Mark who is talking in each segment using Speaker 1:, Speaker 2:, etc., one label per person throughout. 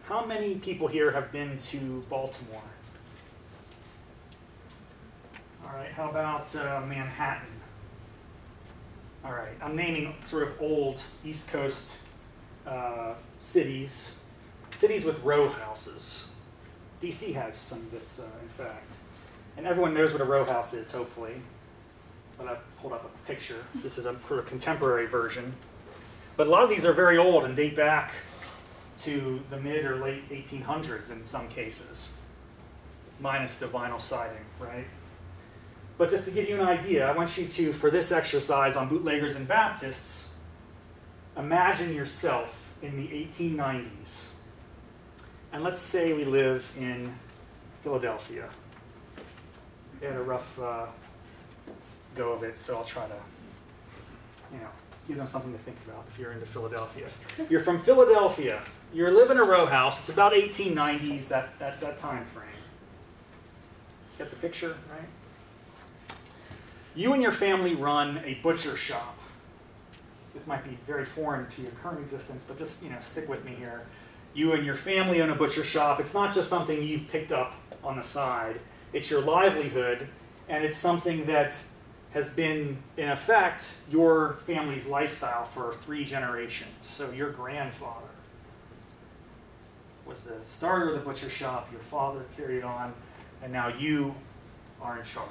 Speaker 1: How many people here have been to Baltimore? All right, how about Manhattan? All right, I'm naming sort of old East Coast cities with row houses. DC has some of this, in fact. And everyone knows what a row house is, hopefully. But I've pulled up a picture. This is a sort of contemporary version. But a lot of these are very old and date back to the mid or late 1800s in some cases, minus the vinyl siding, right? But just to give you an idea, I want you to, for this exercise on Bootleggers and Baptists, imagine yourself in the 1890s. And let's say we live in Philadelphia. We had a rough go of it, so I'll try to, give them something to think about if you're into Philadelphia. You're from Philadelphia. You're living in a row house. It's about 1890s, that time frame. Get the picture, right? You and your family run a butcher shop. This might be very foreign to your current existence, but just stick with me here. You and your family own a butcher shop. It's not just something you've picked up on the side. It's your livelihood, and it's something that has been, in effect, your family's lifestyle for 3 generations. So your grandfather was the starter of the butcher shop, your father carried on, and now you are in charge.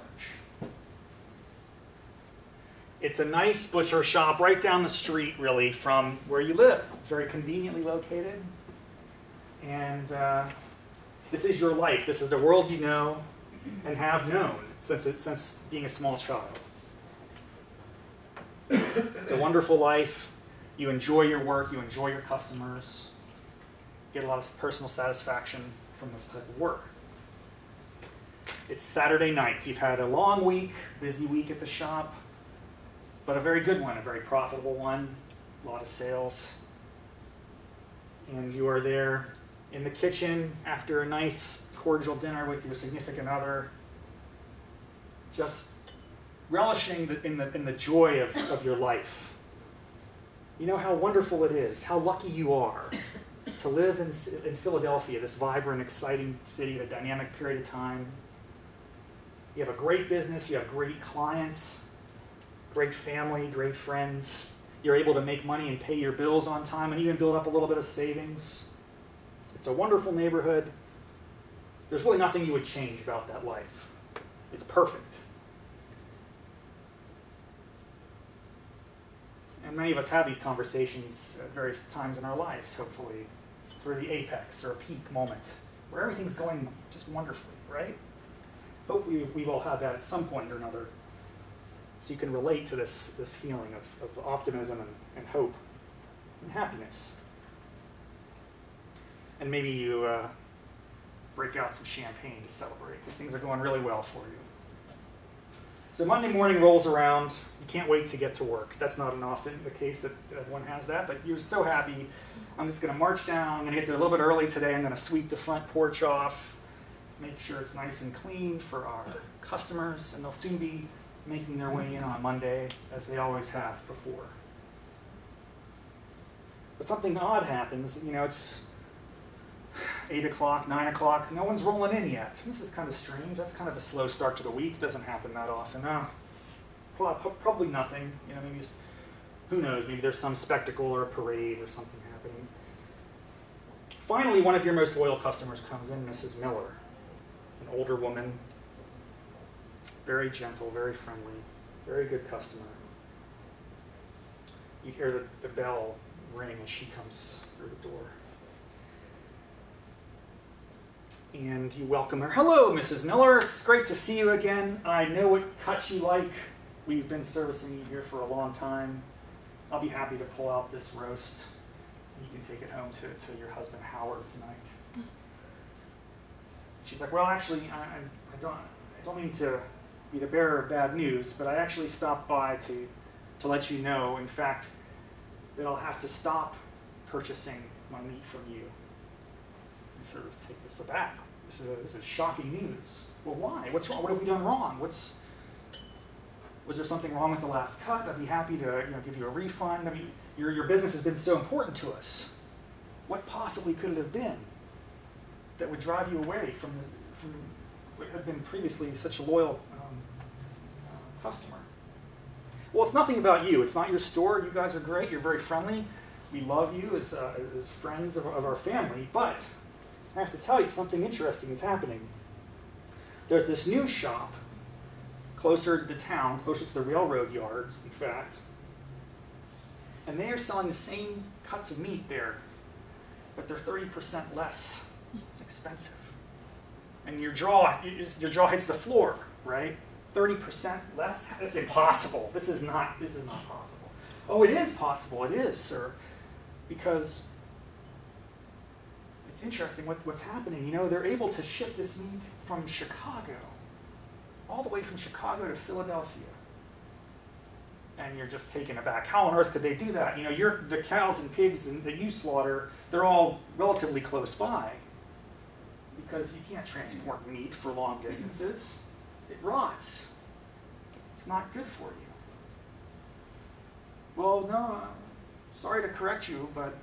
Speaker 1: It's a nice butcher shop right down the street, really, from where you live. It's very conveniently located. And this is your life. This is the world you know and have known since being a small child. It's a wonderful life. You enjoy your work. You enjoy your customers. You get a lot of personal satisfaction from this type of work. It's Saturday night. You've had a long week, busy week at the shop, but a very good one, a very profitable one, a lot of sales. And you are there in the kitchen after a nice, cordial dinner with your significant other, just relishing in the joy of your life. You know how wonderful it is, how lucky you are to live in Philadelphia, this vibrant, exciting city at a dynamic period of time. You have a great business, you have great clients, great family, great friends. You're able to make money and pay your bills on time and even build up a little bit of savings. It's a wonderful neighborhood. There's really nothing you would change about that life. It's perfect. And many of us have these conversations at various times in our lives, hopefully. It's sort of the apex or a peak moment where everything's going just wonderfully, right? Hopefully we've all had that at some point or another. So you can relate to this feeling of optimism and hope and happiness. And maybe you break out some champagne to celebrate because things are going really well for you. So Monday morning rolls around. You can't wait to get to work. That's not often the case that everyone has that, but you're so happy. I'm just going to march down. I'm going to get there a little bit early today. I'm going to sweep the front porch off, make sure it's nice and clean for our customers, and they'll soon be making their way in on Monday, as they always have before. But something odd happens. It's 8 o'clock, 9 o'clock. No one's rolling in yet. This is kind of strange. That's kind of a slow start to the week. Doesn't happen that often. Probably nothing. Maybe just, who knows? Maybe there's some spectacle or a parade or something happening. Finally, one of your most loyal customers comes in, Mrs. Miller, an older woman. Very gentle, very friendly, very good customer. You hear the bell ring as she comes through the door. And you welcome her. Hello, Mrs. Miller. It's great to see you again. I know what cuts you like. We've been servicing you here for a long time. I'll be happy to pull out this roast. You can take it home to your husband, Howard, tonight. She's like, well, actually, I don't mean to be the bearer of bad news, but I actually stopped by to let you know, in fact, that I'll have to stop purchasing my meat from you. You sort of take this aback. This is shocking news. Well, why? What's wrong? What have we done wrong? Was there something wrong with the last cut? I'd be happy to give you a refund. I mean, your business has been so important to us. What possibly could it have been? that would drive you away from what had been previously such a loyal customer? Well, it's nothing about you. It's not your store. You guys are great. You're very friendly. We love you as friends of our family. But I have to tell you, something interesting is happening. There's this new shop closer to the town, closer to the railroad yards, in fact. And they are selling the same cuts of meat there, but they're 30% less expensive. And your jaw hits the floor, right? 30% less? That's impossible. This is not possible. Oh, it is possible. It is, sir. Because it's interesting what's happening. You know, they're able to ship this meat from Chicago, all the way from Chicago to Philadelphia. And you're just taken aback. How on earth could they do that? You know, the cows and pigs that you slaughter, they're all relatively close by. Because you can't transport meat for long distances. It rots. It's not good for you. Well, no, sorry to correct you, but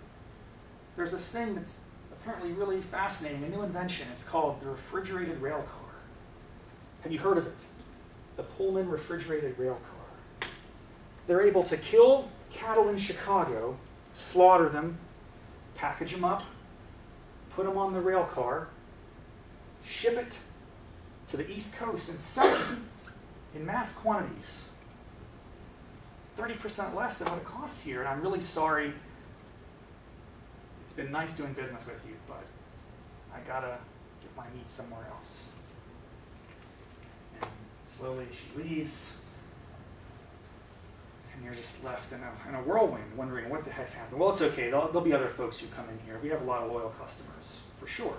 Speaker 1: there's this thing that's apparently really fascinating, a new invention. It's called the refrigerated rail car. Have you heard of it? The Pullman refrigerated rail car. They're able to kill cattle in Chicago, slaughter them, package them up, put them on the rail car, ship it to the East Coast and sell it in mass quantities. 30% less than what it costs here. And I'm really sorry. It's been nice doing business with you, but I gotta get my meat somewhere else. And slowly she leaves. And you're just left in a whirlwind, wondering what the heck happened. Well, it's okay. There'll be other folks who come in here. We have a lot of loyal customers, for sure.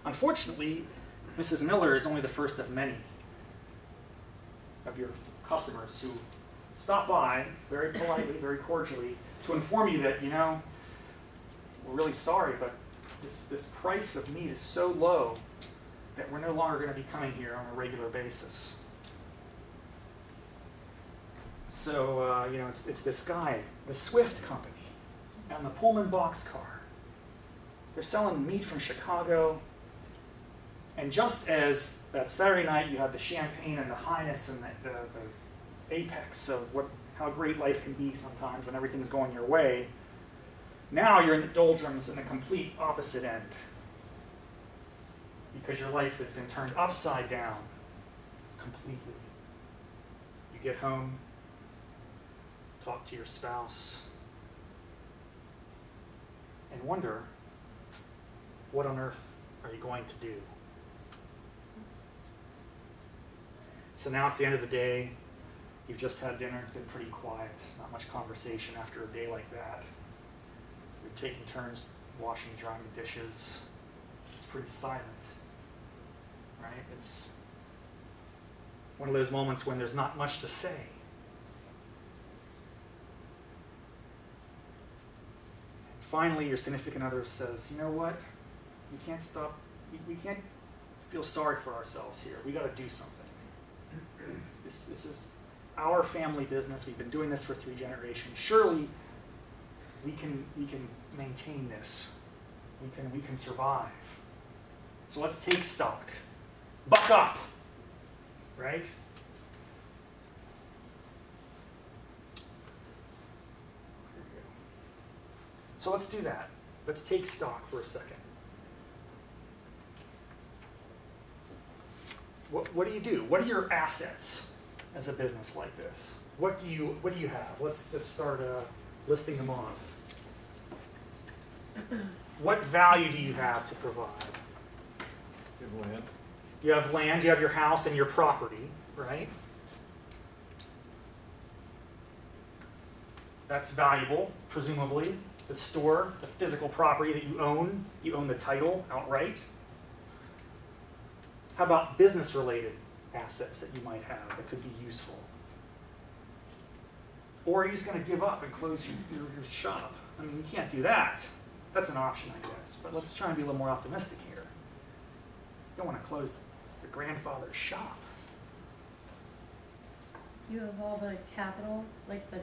Speaker 1: Unfortunately, Mrs. Miller is only the first of many of your customers who stop by very politely, very cordially, to inform you that, you know, we're really sorry, but this price of meat is so low that we're no longer going to be coming here on a regular basis. So, you know, it's this guy, the Swift Company, and the Pullman boxcar. They're selling meat from Chicago. And just as that Saturday night you had the champagne and the highness and the apex of how great life can be sometimes when everything's going your way, now you're in the doldrums in the complete opposite end. Because your life has been turned upside down completely. You get home, talk to your spouse, and wonder, what on earth are you going to do? So now it's the end of the day. You've just had dinner. It's been pretty quiet. Not much conversation after a day like that. You're taking turns washing, drying the dishes. It's pretty silent, right? It's one of those moments when there's not much to say. And finally, your significant other says, you know what? We can't stop. We can't feel sorry for ourselves here. We got to do something. This is our family business. We've been doing this for 3 generations. Surely we can maintain this. We can survive. So let's take stock. Buck up, right? So let's do that. Let's take stock for a second. What do you do? What are your assets as a business like this? What do you have? Let's just start listing them off. What value do you have to provide?
Speaker 2: You have land.
Speaker 1: You have land, you have your house and your property, right? That's valuable, presumably. The store, the physical property that you own the title outright. How about business-related assets that you might have that could be useful? Or are you just going to give up and close your shop? I mean, you can't do that. That's an option, I guess. But let's try and be a little more optimistic here. You don't want to close your grandfather's shop.
Speaker 3: Do you have all the capital, like the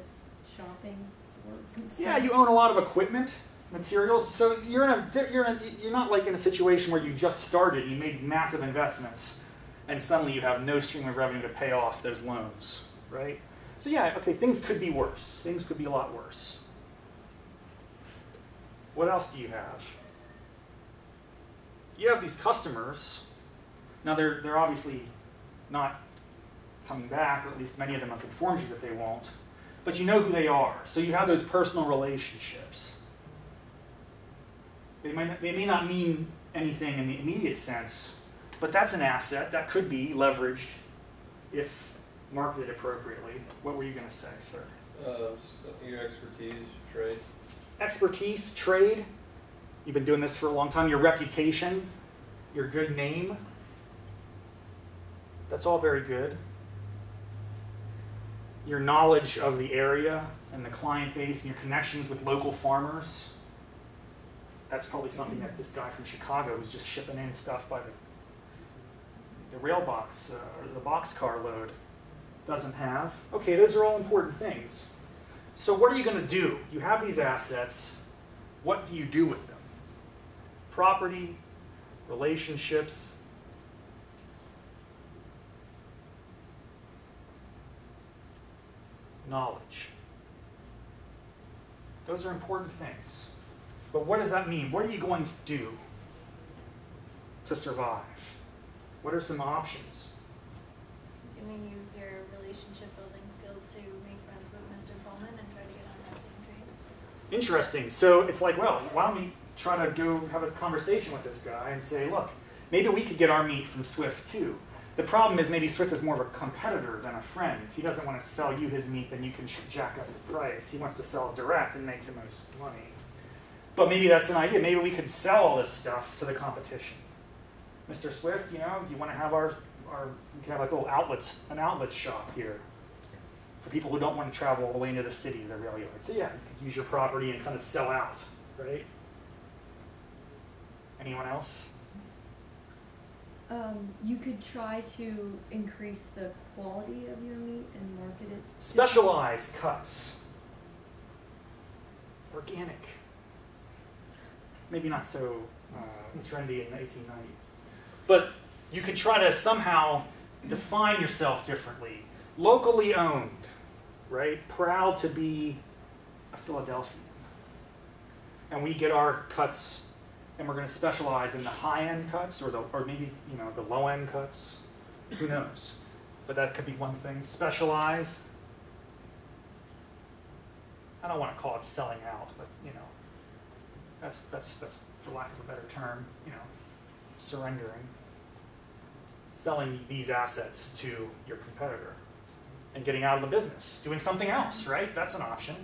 Speaker 3: shopping boards and stuff?
Speaker 1: Yeah, you own a lot of equipment. materials. So you're not like in a situation where you just started, you made massive investments, and suddenly you have no stream of revenue to pay off those loans, right? So yeah, okay, things could be worse. Things could be a lot worse. What else do you have? You have these customers. Now they're obviously not coming back, or at least many of them have informed you that they won't. But you know who they are. So you have those personal relationships. They may not mean anything in the immediate sense, but that's an asset that could be leveraged if marketed appropriately. What were you going to say, sir?
Speaker 2: Your expertise, trade.
Speaker 1: Expertise, trade. You've been doing this for a long time. Your reputation, your good name. That's all very good. Your knowledge of the area and the client base and your connections with local farmers. That's probably something that this guy from Chicago who's just shipping in stuff by the rail box or the boxcar load doesn't have. Okay, those are all important things. So what are you going to do? You have these assets. What do you do with them? Property, relationships. Knowledge. Those are important things. But what does that mean? What are you going to do to survive? What are some options?
Speaker 3: You're going to use your relationship building skills to make friends with Mr. Pullman and try to get on that same train?
Speaker 1: Interesting. So it's like, well, why don't we try to go have a conversation with this guy and say, look, maybe we could get our meat from Swift too. The problem is maybe Swift is more of a competitor than a friend. He doesn't want to sell you his meat, then you can jack up the price. He wants to sell it direct and make the most money. But maybe that's an idea. Maybe we could sell all this stuff to the competition. Mr. Swift, do you want to have we can have like a little an outlet shop here for people who don't want to travel all the way into the city to the rail yard. So yeah, you could use your property and kind of sell out, right? Anyone else?
Speaker 4: You could try to increase the quality of your meat and market it.
Speaker 1: Specialized cuts. Organic. Maybe not so trendy in the 1890s. But you could try to somehow define yourself differently. Locally owned, right? Proud to be a Philadelphian. And we get our cuts, and we're going to specialize in the high-end cuts or maybe the low-end cuts. Who knows? But that could be one thing. Specialize. I don't want to call it selling out, but that's for lack of a better term, surrendering. Selling these assets to your competitor and getting out of the business. Doing something else, right? That's an option.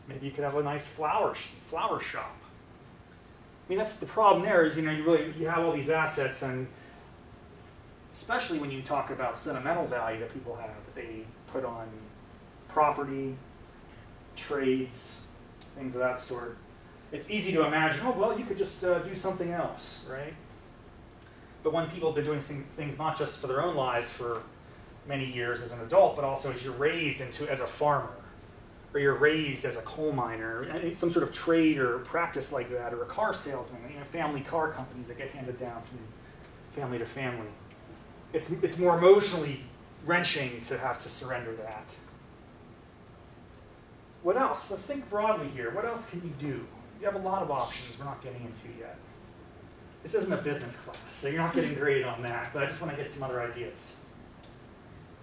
Speaker 1: Maybe you could have a nice flower shop. I mean, that's the problem there is, you have all these assets, and especially when you talk about sentimental value that people have, that they put on property, trades, things of that sort. It's easy to imagine, oh, well, you could just do something else, right? But when people have been doing things not just for their own lives for many years as an adult, but also as you're raised as a farmer, or you're raised as a coal miner, some sort of trade or practice like that, or a car salesman, family car companies that get handed down from family to family. It's more emotionally wrenching to have to surrender that. What else? Let's think broadly here. What else can you do? You have a lot of options we're not getting into yet. This isn't a business class, so you're not getting graded on that, but I just want to get some other ideas.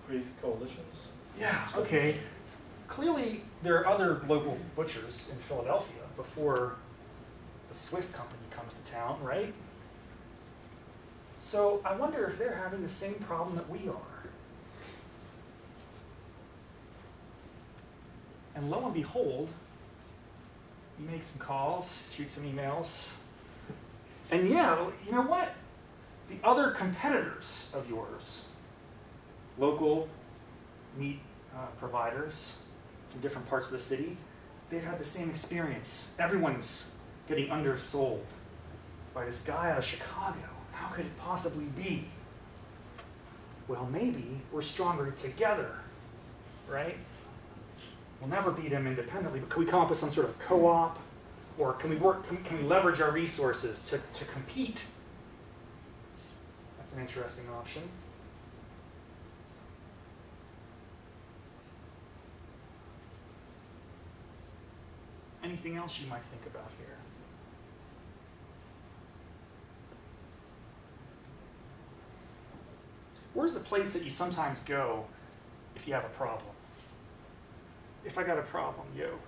Speaker 2: Create coalitions.
Speaker 1: Yeah, okay. Clearly, there are other local butchers in Philadelphia before the Swift company comes to town, right? So I wonder if they're having the same problem that we are. And lo and behold, you make some calls, shoot some emails, and yeah, you know what? The other competitors of yours, local meat providers in different parts of the city, they've had the same experience. Everyone's getting undersold by this guy out of Chicago. How could it possibly be? Well, maybe we're stronger together, right? We'll never beat them independently, but can we come up with some sort of co-op? Or can we leverage our resources to compete? That's an interesting option. Anything else you might think about here? Where's the place that you sometimes go if you have a problem? If I got a problem, yo.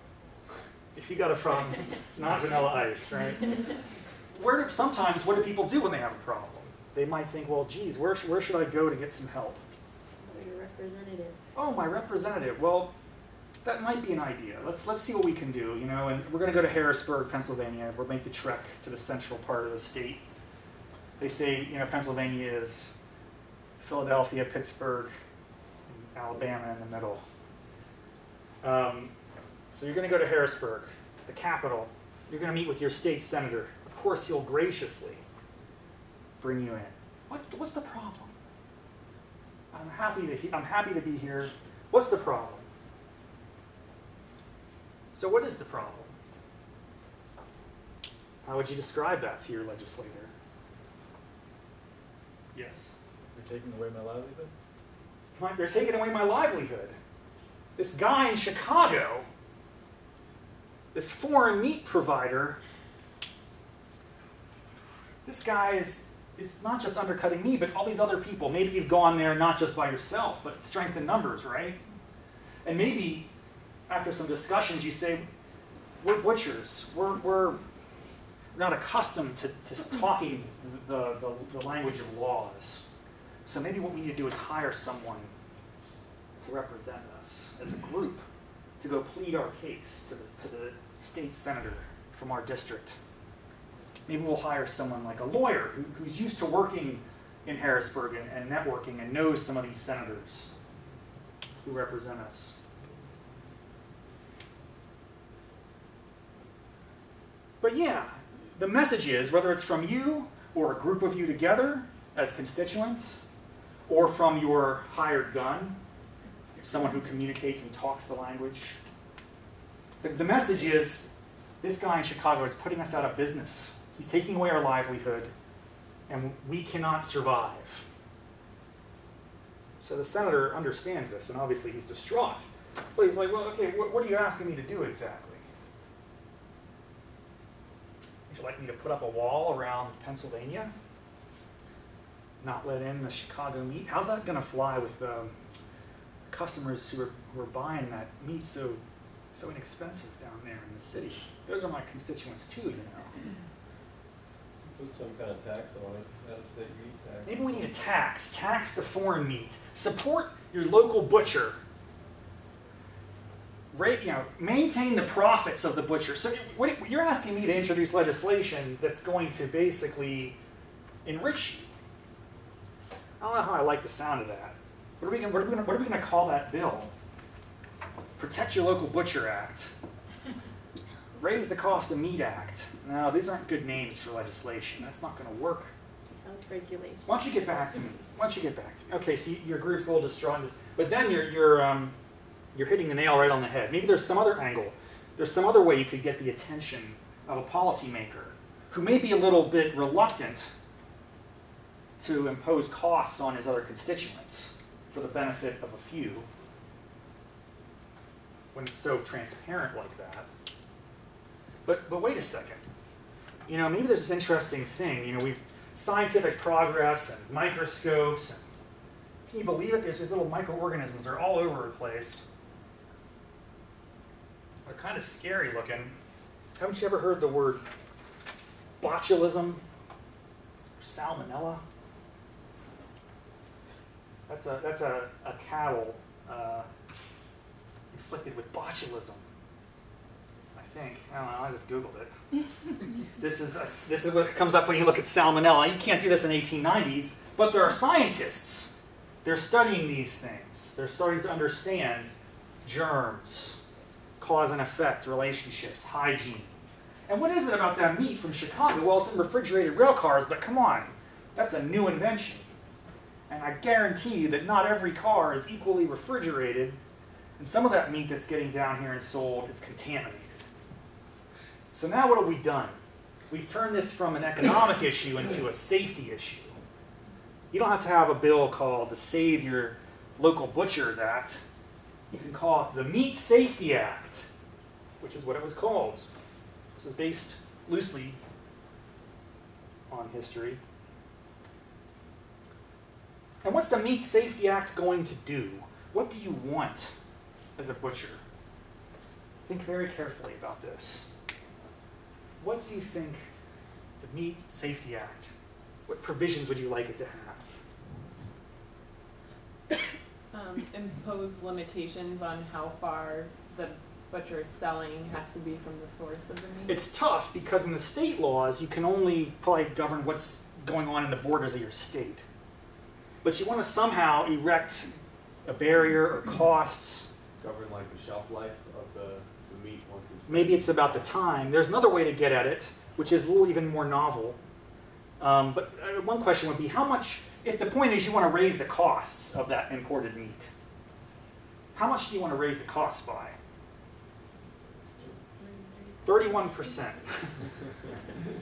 Speaker 1: If you got a problem, not vanilla ice, right? Sometimes, what do people do when they have a problem? They might think, well, geez, where should I go to get some help?
Speaker 4: Or your representative.
Speaker 1: Oh, my representative. Well, that might be an idea. Let's see what we can do, you know. And we're going to go to Harrisburg, Pennsylvania. We'll make the trek to the central part of the state. They say, you know, Pennsylvania is Philadelphia, Pittsburgh, and Alabama in the middle. So you're going to go to Harrisburg, the capital. You're going to meet with your state senator. Of course, he'll graciously bring you in. What's the problem? I'm happy to be here. What's the problem? So what is the problem? How would you describe that to your legislator? Yes?
Speaker 2: You're taking away my livelihood?
Speaker 1: They're taking away my livelihood. This guy in Chicago, this foreign meat provider, this guy is not just undercutting me, but all these other people. Maybe you've gone there not just by yourself, but strength in numbers, right? And maybe after some discussions you say, we're butchers. We're not accustomed to talking the language of laws. So maybe what we need to do is hire someone to represent us as a group, to go plead our case to the state senator from our district. Maybe we'll hire someone like a lawyer who's used to working in Harrisburg and networking and knows some of these senators who represent us. But yeah, the message is, whether it's from you or a group of you together as constituents, or from your hired gun, someone who communicates and talks the language, the message is, this guy in Chicago is putting us out of business. He's taking away our livelihood, and we cannot survive. So the senator understands this, and obviously he's distraught. But he's like, well, okay, what are you asking me to do exactly? Would you like me to put up a wall around Pennsylvania? Not let in the Chicago meat? How's that going to fly with customers who are buying that meat so inexpensive down there in the city? Those are my constituents too, you know.
Speaker 2: Put some kind of tax on it, out-of-state meat tax.
Speaker 1: Maybe we need a tax. Tax the foreign meat. Support your local butcher. Maintain the profits of the butcher. So you're asking me to introduce legislation that's going to basically enrich you. I don't know how I like the sound of that. What are we going to call that bill? Protect Your Local Butcher Act. Raise the Cost of Meat Act. No, these aren't good names for legislation. That's not going to work.
Speaker 4: Health regulations.
Speaker 1: Why don't you get back to me? Okay, so your group's a little distraught, but then you're hitting the nail right on the head. Maybe there's some other angle. There's some other way you could get the attention of a policymaker who may be a little bit reluctant to impose costs on his other constituents for the benefit of a few when it's so transparent like that. But wait a second. Maybe there's this interesting thing. We've scientific progress and microscopes. And can you believe it? There's these little microorganisms. They're all over the place. They're kind of scary looking. Haven't you ever heard the word botulism? Salmonella? That's a cattle inflicted with botulism. I think. I don't know. I just Googled it. This is what comes up when you look at salmonella. You can't do this in the 1890s, but there are scientists. They're studying these things. They're starting to understand germs, cause and effect, relationships, hygiene. And what is it about that meat from Chicago? Well, it's in refrigerated rail cars, but come on. That's a new invention. And I guarantee you that not every car is equally refrigerated And some of that meat that's getting down here and sold is contaminated. So now what have we done? We've turned this from an economic issue into a safety issue. You don't have to have a bill called the Save Your Local Butchers Act. You can call it the Meat Safety Act, which is what it was called. This is based loosely on history. And what's the Meat Safety Act going to do? What do you want as a butcher? Think very carefully about this. What do you think the Meat Safety Act, what provisions would you like it to have?
Speaker 5: Impose limitations on how far the butcher is selling has to be from the source of the meat?
Speaker 1: It's tough because in the state laws, you can only probably govern what's going on in the borders of your state. But you want to somehow erect a barrier or costs.
Speaker 2: Govern like the shelf life of the meat once it's...
Speaker 1: Maybe it's about the time. There's another way to get at it, which is a little even more novel. But one question would be, how much, if the point is you want to raise the costs of that imported meat, how much do you want to raise the costs by? 31%.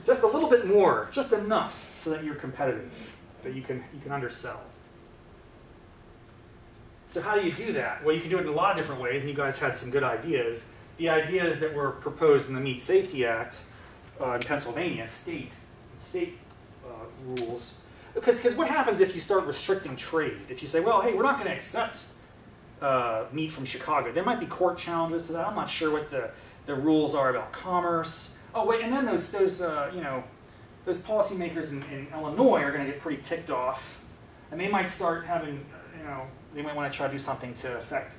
Speaker 1: Just a little bit more, just enough so that you're competitive, that you can undersell. So how do you do that? Well, you can do it in a lot of different ways, and you guys had some good ideas. The ideas that were proposed in the Meat Safety Act in Pennsylvania, state rules. Because what happens if you start restricting trade? If you say, well, hey, we're not going to accept meat from Chicago. There might be court challenges to that. I'm not sure what the rules are about commerce. Oh, wait, and then those policymakers in Illinois are going to get pretty ticked off. And they might start having, they might want to try to do something to affect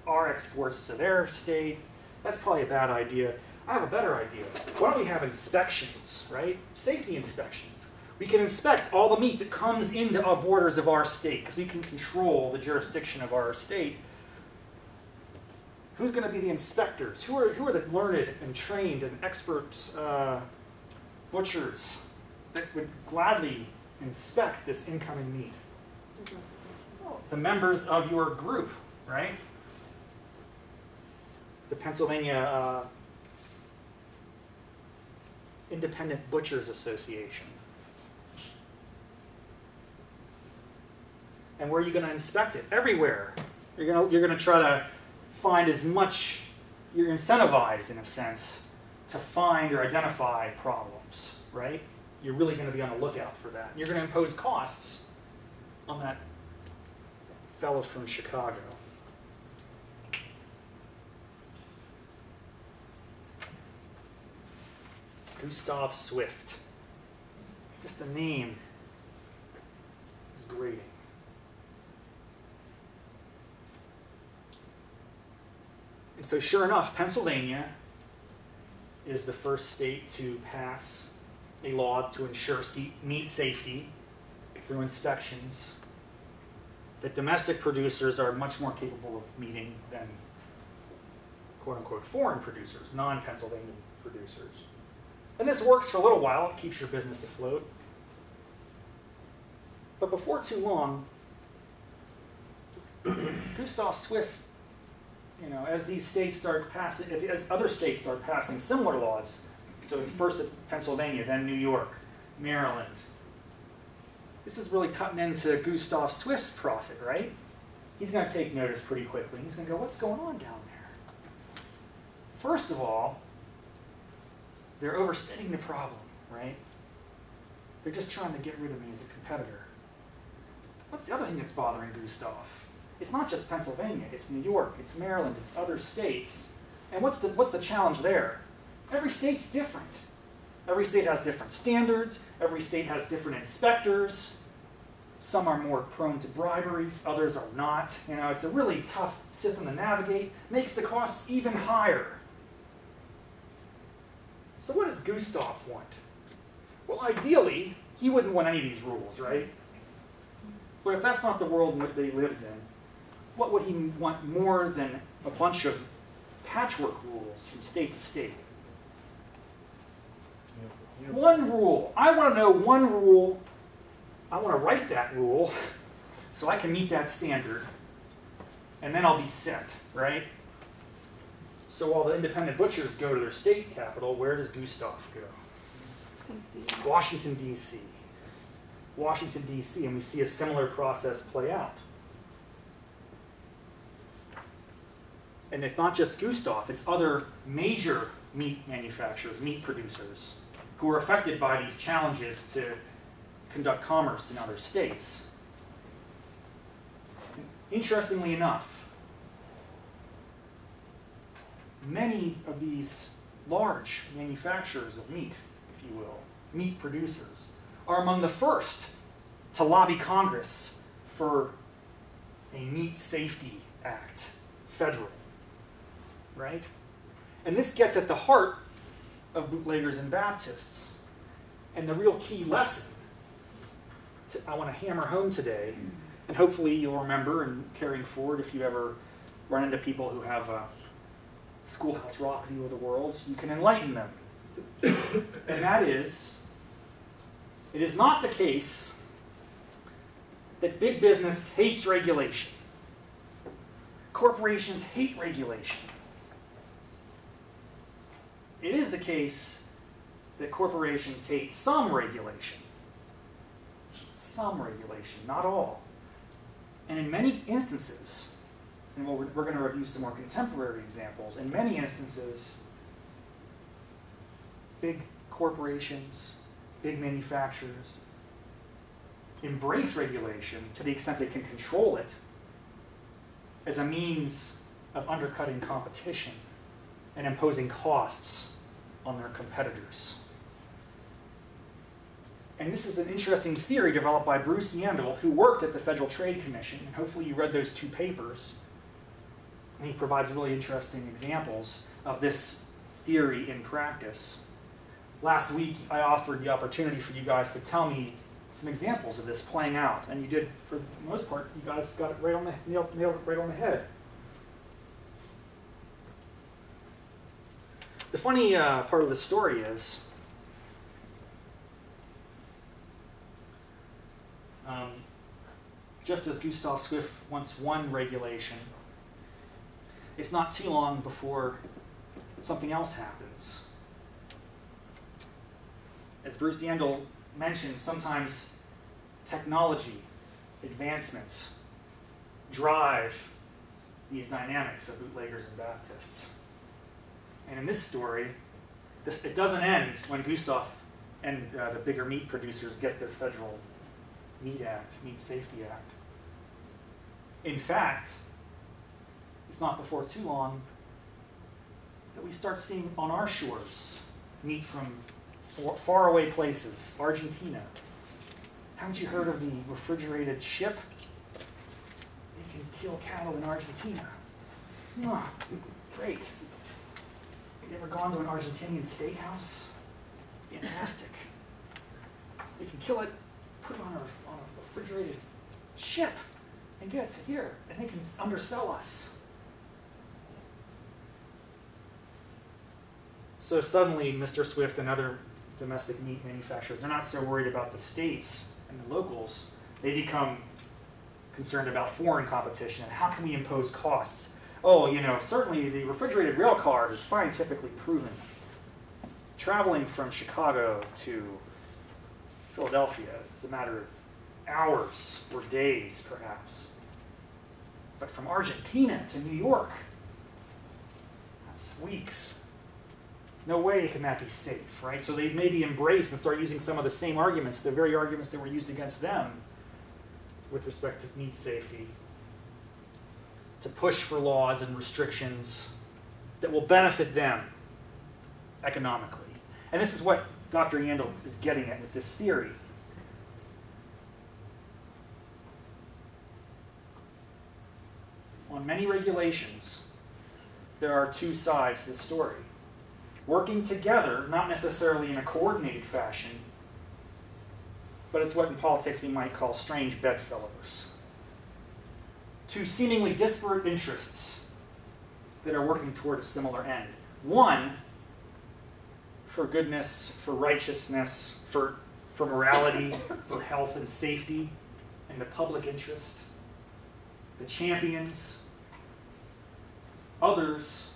Speaker 1: our exports to their state. That's probably a bad idea. I have a better idea. Why don't we have inspections, right? Safety inspections. We can inspect all the meat that comes into our borders of our state because we can control the jurisdiction of our state. Who's going to be the inspectors? Who are the learned and trained and expert butchers that would gladly inspect this incoming meat? Well, the members of your group, right? The Pennsylvania Independent Butchers Association. And where are you going to inspect it? Everywhere. You're going to try to find as much, you're incentivized in a sense to find or identify problems, right? You're really going to be on the lookout for that. You're going to impose costs on that fellow from Chicago. Gustav Swift. Just the name is grating. And so sure enough, Pennsylvania is the first state to pass a law to ensure meat safety through inspections that domestic producers are much more capable of meeting than quote-unquote foreign producers, non-Pennsylvania producers. And this works for a little while. It keeps your business afloat. But before too long, Gustav Swift, as these states start passing, as other states start passing similar laws, so first it's Pennsylvania, then New York, Maryland. This is really cutting into Gustav Swift's profit, right? He's going to take notice pretty quickly. He's going to go, what's going on down there? First of all, they're overstating the problem, right? They're just trying to get rid of me as a competitor. What's the other thing that's bothering Gustav? It's not just Pennsylvania, it's New York, it's Maryland, it's other states. And what's the challenge there? Every state's different. Every state has different standards, every state has different inspectors. Some are more prone to briberies, others are not. It's a really tough system to navigate, makes the costs even higher. So what does Gustav want? Well, ideally, he wouldn't want any of these rules, right? But if that's not the world that he lives in, what would he want more than a bunch of patchwork rules from state to state? One rule. I want to know one rule. I want to write that rule so I can meet that standard. and then I'll be set, right? So while the independent butchers go to their state capital, where does Gustav go? Washington, D.C. Washington, D.C., and we see a similar process play out. And it's not just Gustav, it's other major meat manufacturers, meat producers, who are affected by these challenges to conduct commerce in other states. Interestingly enough, many of these large manufacturers of meat, if you will, meat producers, are among the first to lobby Congress for a Meat Safety Act, federal, right? And this gets at the heart of Bootleggers and Baptists. And the real key lesson I want to hammer home today, and hopefully you'll remember and carrying forward if you ever run into people who have a Schoolhouse Rock view of the world, you can enlighten them. And that is, it is not the case that big business hates regulation. Corporations hate regulation. It is the case that corporations hate some regulation. Some regulation, not all. And in many instances, and we're going to review some more contemporary examples, in many instances, big corporations, big manufacturers embrace regulation to the extent they can control it as a means of undercutting competition and imposing costs on their competitors. And this is an interesting theory developed by Bruce Yandel, who worked at the Federal Trade Commission, and hopefully you read those two papers. And he provides really interesting examples of this theory in practice. Last week, I offered the opportunity for you guys to tell me some examples of this playing out, and you did, for the most part, you guys got it right on the nailed it right on the head. The funny part of the story is, just as Gustav Swift once won regulation, it's not too long before something else happens. As Bruce Yandel mentioned, sometimes technology advancements drive these dynamics of Bootleggers and Baptists. And in this story, it doesn't end when Gustav and the bigger meat producers get their federal Meat Act, Meat Safety Act. In fact, it's not before too long that we start seeing on our shores meat from faraway places, Argentina. Haven't you heard of the refrigerated ship? They can kill cattle in Argentina. Oh, great. Have you ever gone to an Argentinian steakhouse? Fantastic. They can kill it, put it on a refrigerated ship, and get it to here, and they can undersell us. So suddenly, Mr. Swift and other domestic meat manufacturers, they're not so worried about the states and the locals. They become concerned about foreign competition. How can we impose costs? Oh, certainly the refrigerated rail car is scientifically proven. Traveling from Chicago to Philadelphia is a matter of hours or days, perhaps. But from Argentina to New York, that's weeks. No way can that be safe, right? So they maybe embrace and start using some of the same arguments, the very arguments that were used against them with respect to meat safety, to push for laws and restrictions that will benefit them economically. And this is what Dr. Yandel is getting at with this theory. On many regulations, there are two sides to the story. Working together, not necessarily in a coordinated fashion, but it's what in politics we might call strange bedfellows. Two seemingly disparate interests that are working toward a similar end. One, for goodness, for righteousness, for morality, for health and safety, and the public interest. The champions Others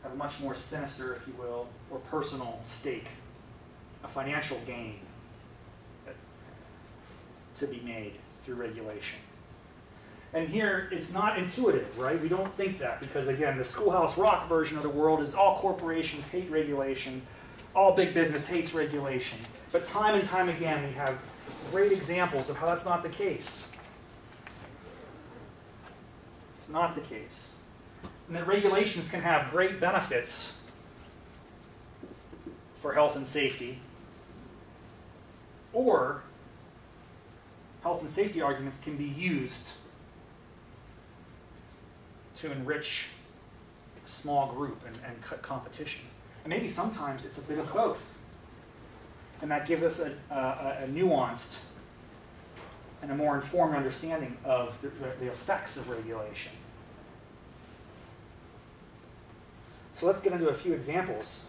Speaker 1: have a much more sinister, if you will, or personal stake, a financial gain to be made through regulation. And here, it's not intuitive, right? We don't think that because, again, the Schoolhouse Rock version of the world is all corporations hate regulation, all big business hates regulation. But time and time again, we have great examples of how that's not the case. It's not the case. And that regulations can have great benefits for health and safety, or health and safety arguments can be used to enrich a small group and cut competition. And maybe sometimes it's a bit of both. And that gives us a nuanced and a more informed understanding of the effects of regulation. So let's get into a few examples.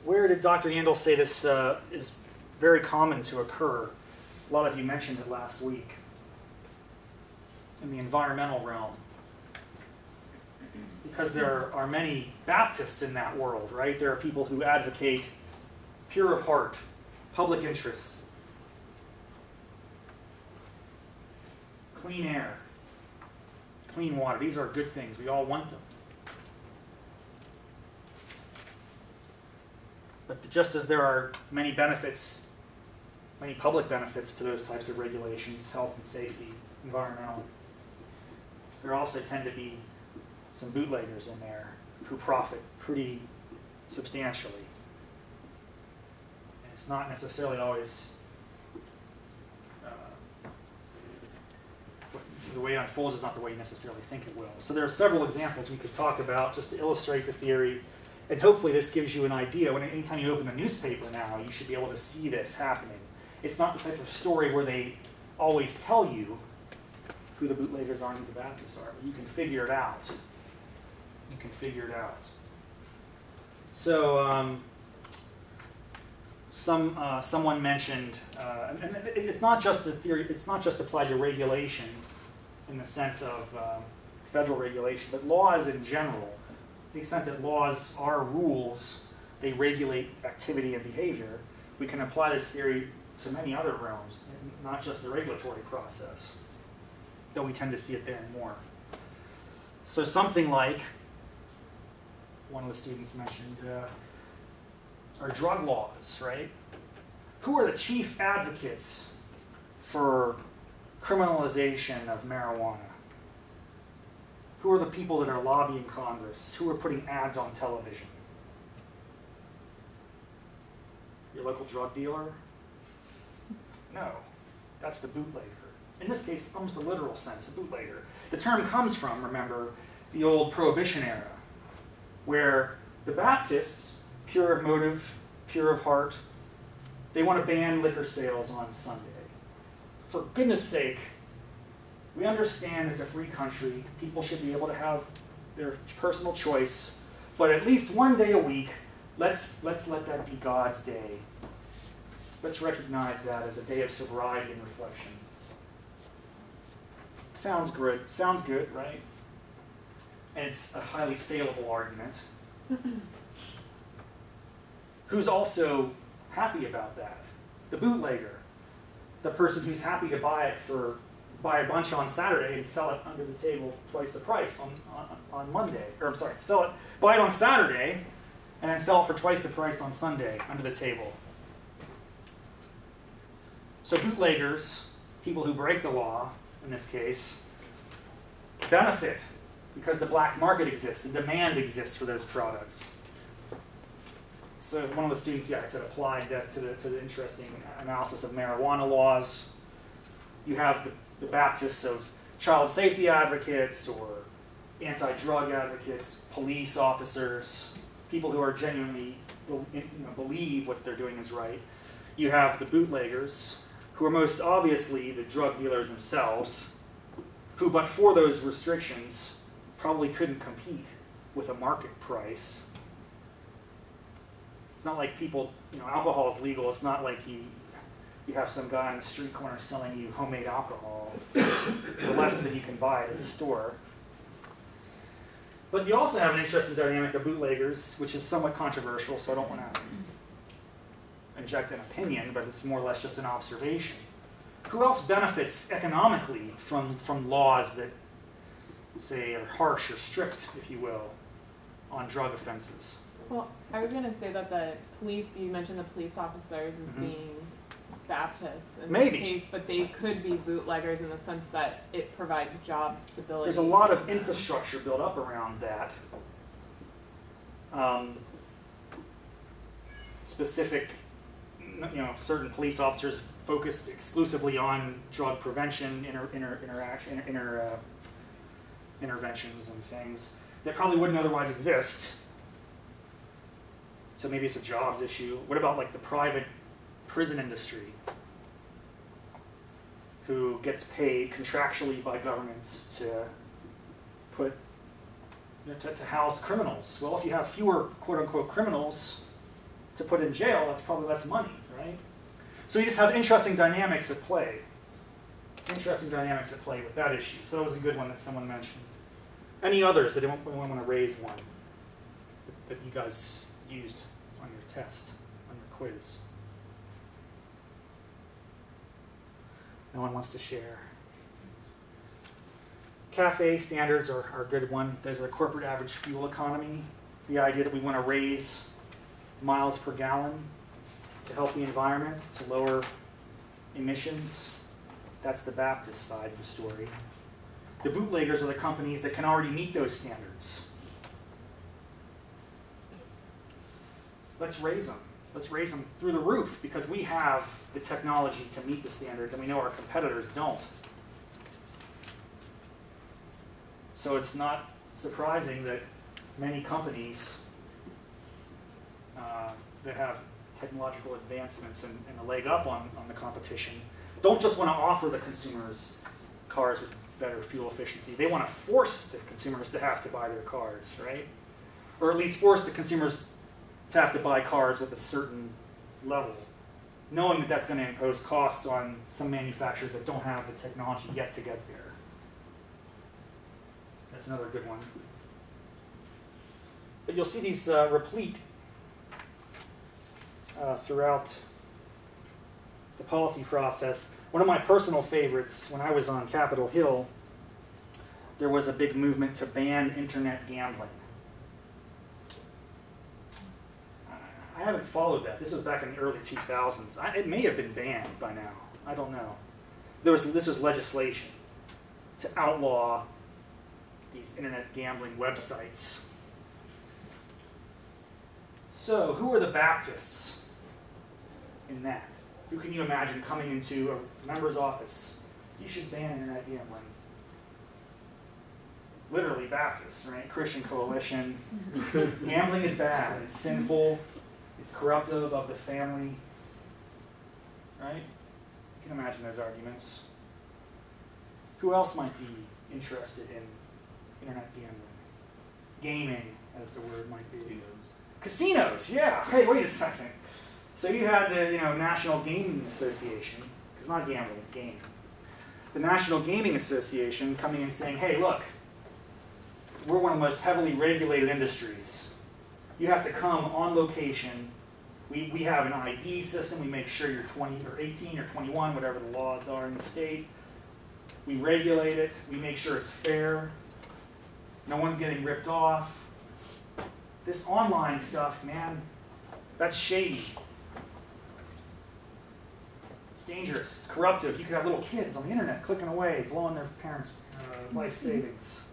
Speaker 1: Where did Dr. Yandel say this is very common to occur? A lot of you mentioned it last week. In the environmental realm. Because there are many Baptists in that world, right? There are people who advocate pure of heart, public interest, clean air, clean water. These are good things. We all want them. But just as there are many benefits, many public benefits to those types of regulations, health and safety, environmental, there also tend to be some bootleggers in there who profit pretty substantially. And it's not necessarily always the way it unfolds is not the way you necessarily think it will. So there are several examples we could talk about just to illustrate the theory, and hopefully this gives you an idea. Anytime you open a newspaper now, you should be able to see this happening. It's not the type of story where they always tell you who the bootleggers are and who the Baptists are, but you can figure it out. You can figure it out. So someone mentioned, and it's not just a theory, it's not just applied to regulation in the sense of federal regulation, but laws in general. To the extent that laws are rules, they regulate activity and behavior, we can apply this theory to many other realms, not just the regulatory process, though we tend to see it there more. So something like, one of the students mentioned, are drug laws, right? Who are the chief advocates for criminalization of marijuana? Who are the people that are lobbying Congress? Who are putting ads on television? Your local drug dealer? No, that's the bootlegger. In this case, almost a literal sense, a bootlegger. The term comes from, remember, the old Prohibition era, where the Baptists, pure of motive, pure of heart, they want to ban liquor sales on Sunday. For goodness sake, we understand it's a free country. People should be able to have their personal choice, but at least one day a week, let's let that be God's day. Let's recognize that as a day of sobriety and reflection. Sounds good, right? And it's a highly saleable argument. Who's also happy about that? The bootlegger. The person who's happy to buy a bunch on Saturday and sell it under the table twice the price on Monday. Or I'm sorry, buy it on Saturday and then sell it for twice the price on Sunday under the table. So bootleggers, people who break the law, in this case, benefit because the black market exists, the demand exists for those products. So one of the students, I said applied that to the interesting analysis of marijuana laws. You have the Baptists of child safety advocates or anti-drug advocates, police officers, people who are genuinely believe what they're doing is right. You have the bootleggers, who are most obviously the drug dealers themselves, who, but for those restrictions, probably couldn't compete with a market price. It's not like people, alcohol is legal. It's not like you have some guy on the street corner selling you homemade alcohol for less than you can buy it at the store. But you also have an interesting dynamic of bootleggers, which is somewhat controversial, so I don't want to inject an opinion, but it's more or less just an observation. Who else benefits economically from laws that, say, are harsh or strict, if you will, on drug offenses?
Speaker 5: Well, I was going to say that the police, you mentioned the police officers as being Baptists in this case, but they could be bootleggers in the sense that it provides job stability.
Speaker 1: There's a lot of infrastructure built up around that. Specific, certain police officers focus exclusively on drug prevention, interventions and things that probably wouldn't otherwise exist. So maybe it's a jobs issue. What about like the private prison industry, who gets paid contractually by governments to put, to house criminals? Well, if you have fewer quote-unquote criminals to put in jail, that's probably less money, right? So you just have interesting dynamics at play. Interesting dynamics at play with that issue. So that was a good one that someone mentioned. Any others that anyone want to raise one that you guys used on your test, on your quiz? No one wants to share. CAFE standards are a good one. Those are the corporate average fuel economy. The idea that we want to raise miles per gallon to help the environment, to lower emissions. That's the Baptist side of the story. The bootleggers are the companies that can already meet those standards. Let's raise them. Let's raise them through the roof because we have the technology to meet the standards and we know our competitors don't. So it's not surprising that many companies that have technological advancements and a leg up on the competition don't just want to offer the consumers cars with better fuel efficiency. They want to force the consumers to have to buy their cars, right? Or at least force the consumers to have to buy cars with a certain level, knowing that that's going to impose costs on some manufacturers that don't have the technology yet to get there. That's another good one. But you'll see these replete throughout the policy process. One of my personal favorites, when I was on Capitol Hill, there was a big movement to ban internet gambling. I haven't followed that. This was back in the early 2000s. It may have been banned by now. I don't know. This was legislation to outlaw these internet gambling websites. So, who are the Baptists in that? Who can you imagine coming into a member's office? You should ban internet gambling. Literally Baptists, right? Christian Coalition. Gambling is bad. It's sinful. It's corruptive of the family. Right? You can imagine those arguments. Who else might be interested in internet gambling? Gaming, as the word might be. Casinos, yeah. Hey, wait a second. So you had the National Gaming Association, it's not gambling, it's gaming. The National Gaming Association coming and saying, hey, look, we're one of the most heavily regulated industries. You have to come on location. We have an ID system. We make sure you're 20 or 18 or 21, whatever the laws are in the state. We regulate it. We make sure it's fair. No one's getting ripped off. This online stuff, man, that's shady. It's dangerous. It's corruptive. You could have little kids on the internet clicking away, blowing their parents' life savings.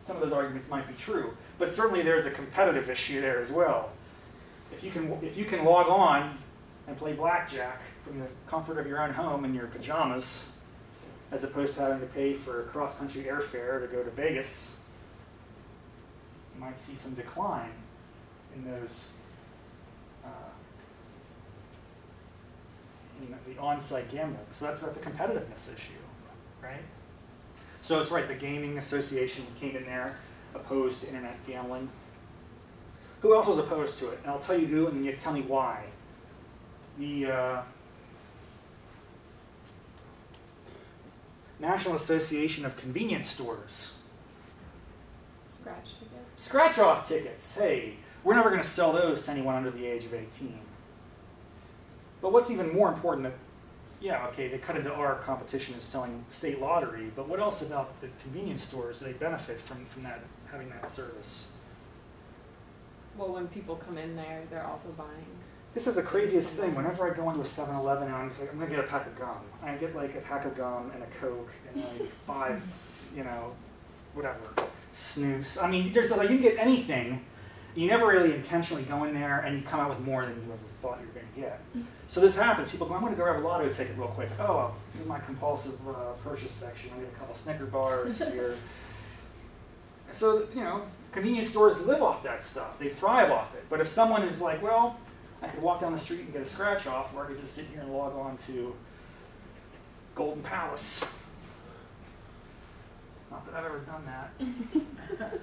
Speaker 1: Some of those arguments might be true, but certainly there's a competitive issue there as well. If you can log on and play blackjack from the comfort of your own home in your pajamas, as opposed to having to pay for cross-country airfare to go to Vegas, you might see some decline in those the on-site gambling. So that's a competitiveness issue, right? So it's right, the Gaming Association came in there, opposed to internet gambling. Who else was opposed to it? And I'll tell you who, and then you tell me why. The National Association of Convenience Stores.
Speaker 5: Scratch ticket.
Speaker 1: Scratch-off tickets. Hey, we're never going to sell those to anyone under the age of 18. But what's even more important, that, yeah, okay, they cut into our competition is selling state lottery, but what else about the convenience stores do they benefit from that, having that service?
Speaker 5: Well, when people come in there, they're also buying.
Speaker 1: This is the craziest thing. Whenever I go into a 7-Eleven and I'm just like, I'm going to get a pack of gum. I get like a pack of gum and a Coke and like 5, whatever, snooze. I mean, there's like, you can get anything. You never really intentionally go in there and you come out with more than you ever thought you were going to get. So this happens. People go, I'm going to go grab a lotto ticket real quick. Oh, this is my compulsive purchase section. I get a couple Snicker bars here. So, convenience stores live off that stuff. They thrive off it. But if someone is like, well, I could walk down the street and get a scratch off, or I could just sit here and log on to Golden Palace. Not that I've ever done that.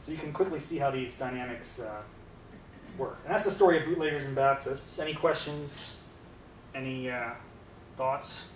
Speaker 1: So you can quickly see how these dynamics work. And that's the story of Bootleggers and Baptists. Any questions? Any thoughts?